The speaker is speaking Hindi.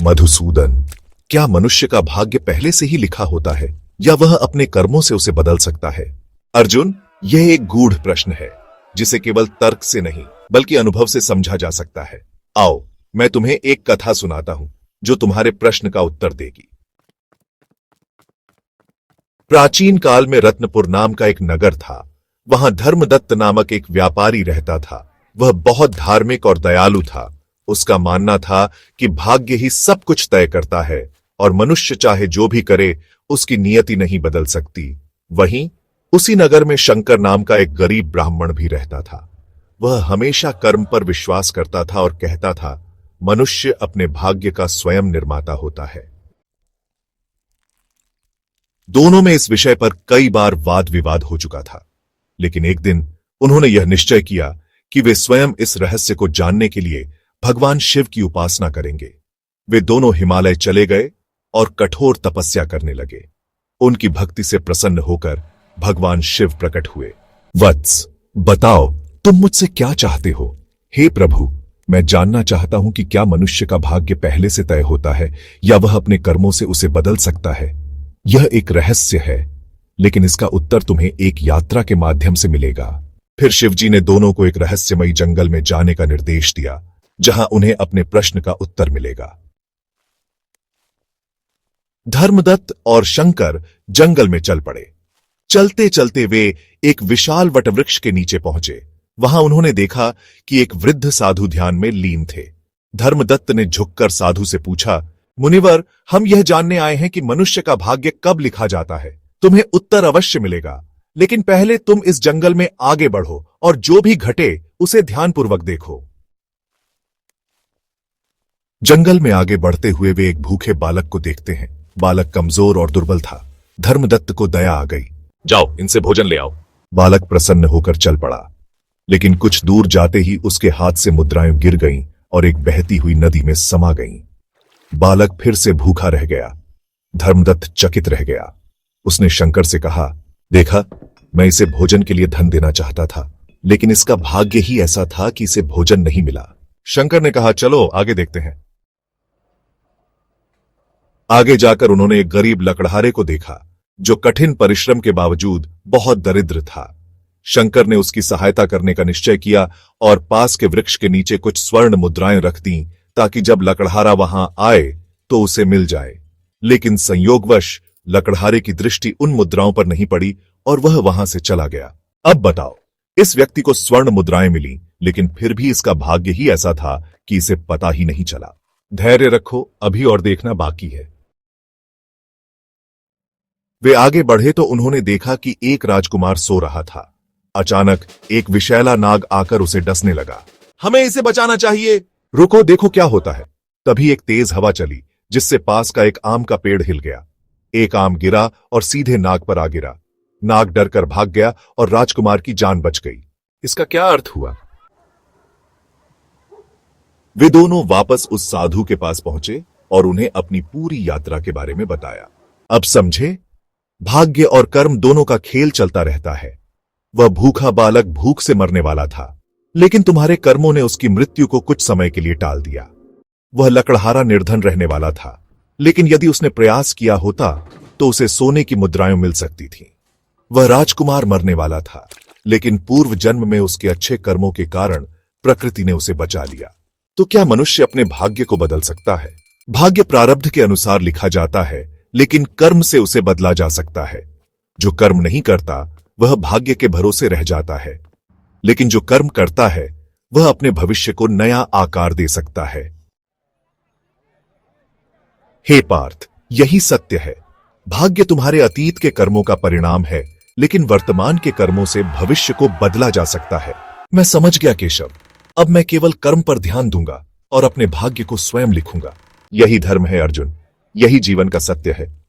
मधुसूदन, क्या मनुष्य का भाग्य पहले से ही लिखा होता है या वह अपने कर्मों से उसे बदल सकता है? अर्जुन, यह एक गूढ़ प्रश्न है जिसे केवल तर्क से नहीं बल्कि अनुभव से समझा जा सकता है। आओ, मैं तुम्हें एक कथा सुनाता हूं जो तुम्हारे प्रश्न का उत्तर देगी। प्राचीन काल में रत्नपुर नाम का एक नगर था। वहां धर्मदत्त नामक एक व्यापारी रहता था। वह बहुत धार्मिक और दयालु था। उसका मानना था कि भाग्य ही सब कुछ तय करता है और मनुष्य चाहे जो भी करे उसकी नियति नहीं बदल सकती। वहीं उसी नगर में शंकर नाम का एक गरीब ब्राह्मण भी रहता था। वह हमेशा कर्म पर विश्वास करता था और कहता था, मनुष्य अपने भाग्य का स्वयं निर्माता होता है। दोनों में इस विषय पर कई बार वाद विवाद हो चुका था, लेकिन एक दिन उन्होंने यह निश्चय किया कि वे स्वयं इस रहस्य को जानने के लिए भगवान शिव की उपासना करेंगे। वे दोनों हिमालय चले गए और कठोर तपस्या करने लगे। उनकी भक्ति से प्रसन्न होकर भगवान शिव प्रकट हुए। वत्स, बताओ तुम मुझसे क्या चाहते हो? हे प्रभु, मैं जानना चाहता हूं कि क्या मनुष्य का भाग्य पहले से तय होता है या वह अपने कर्मों से उसे बदल सकता है? यह एक रहस्य है, लेकिन इसका उत्तर तुम्हें एक यात्रा के माध्यम से मिलेगा। फिर शिवजी ने दोनों को एक रहस्यमयी जंगल में जाने का निर्देश दिया, जहां उन्हें अपने प्रश्न का उत्तर मिलेगा। धर्मदत्त और शंकर जंगल में चल पड़े। चलते चलते वे एक विशाल वटवृक्ष के नीचे पहुंचे। वहां उन्होंने देखा कि एक वृद्ध साधु ध्यान में लीन थे। धर्मदत्त ने झुककर साधु से पूछा, मुनिवर, हम यह जानने आए हैं कि मनुष्य का भाग्य कब लिखा जाता है। तुम्हें उत्तर अवश्य मिलेगा, लेकिन पहले तुम इस जंगल में आगे बढ़ो और जो भी घटे उसे ध्यानपूर्वक देखो। जंगल में आगे बढ़ते हुए वे एक भूखे बालक को देखते हैं। बालक कमजोर और दुर्बल था। धर्मदत्त को दया आ गई। जाओ, इनसे भोजन ले आओ। बालक प्रसन्न होकर चल पड़ा, लेकिन कुछ दूर जाते ही उसके हाथ से मुद्राएं गिर गईं और एक बहती हुई नदी में समा गईं। बालक फिर से भूखा रह गया। धर्मदत्त चकित रह गया। उसने शंकर से कहा, देखा, मैं इसे भोजन के लिए धन देना चाहता था, लेकिन इसका भाग्य ही ऐसा था कि इसे भोजन नहीं मिला। शंकर ने कहा, चलो आगे देखते हैं। आगे जाकर उन्होंने एक गरीब लकड़हारे को देखा जो कठिन परिश्रम के बावजूद बहुत दरिद्र था। शंकर ने उसकी सहायता करने का निश्चय किया और पास के वृक्ष के नीचे कुछ स्वर्ण मुद्राएं रख दी ताकि जब लकड़हारा वहां आए तो उसे मिल जाए। लेकिन संयोगवश लकड़हारे की दृष्टि उन मुद्राओं पर नहीं पड़ी और वह वहां से चला गया। अब बताओ, इस व्यक्ति को स्वर्ण मुद्राएं मिली, लेकिन फिर भी इसका भाग्य ही ऐसा था कि इसे पता ही नहीं चला। धैर्य रखो, अभी और देखना बाकी है। वे आगे बढ़े तो उन्होंने देखा कि एक राजकुमार सो रहा था। अचानक एक विषैला नाग आकर उसे डसने लगा। हमें इसे बचाना चाहिए। रुको, देखो क्या होता है। तभी एक तेज हवा चली जिससे पास का एक आम का पेड़ हिल गया। एक आम गिरा और सीधे नाग पर आ गिरा। नाग डरकर भाग गया और राजकुमार की जान बच गई। इसका क्या अर्थ हुआ? वे दोनों वापस उस साधु के पास पहुंचे और उन्हें अपनी पूरी यात्रा के बारे में बताया। अब समझे, भाग्य और कर्म दोनों का खेल चलता रहता है। वह भूखा बालक भूख से मरने वाला था, लेकिन तुम्हारे कर्मों ने उसकी मृत्यु को कुछ समय के लिए टाल दिया। वह लकड़हारा निर्धन रहने वाला था, लेकिन यदि उसने प्रयास किया होता तो उसे सोने की मुद्राएं मिल सकती थीं। वह राजकुमार मरने वाला था, लेकिन पूर्व जन्म में उसके अच्छे कर्मों के कारण प्रकृति ने उसे बचा लिया। तो क्या मनुष्य अपने भाग्य को बदल सकता है? भाग्य प्रारब्ध के अनुसार लिखा जाता है, लेकिन कर्म से उसे बदला जा सकता है। जो कर्म नहीं करता वह भाग्य के भरोसे रह जाता है, लेकिन जो कर्म करता है वह अपने भविष्य को नया आकार दे सकता है। हे पार्थ, यही सत्य है। भाग्य तुम्हारे अतीत के कर्मों का परिणाम है, लेकिन वर्तमान के कर्मों से भविष्य को बदला जा सकता है। मैं समझ गया केशव। अब मैं केवल कर्म पर ध्यान दूंगा और अपने भाग्य को स्वयं लिखूंगा। यही धर्म है अर्जुन, यही जीवन का सत्य है।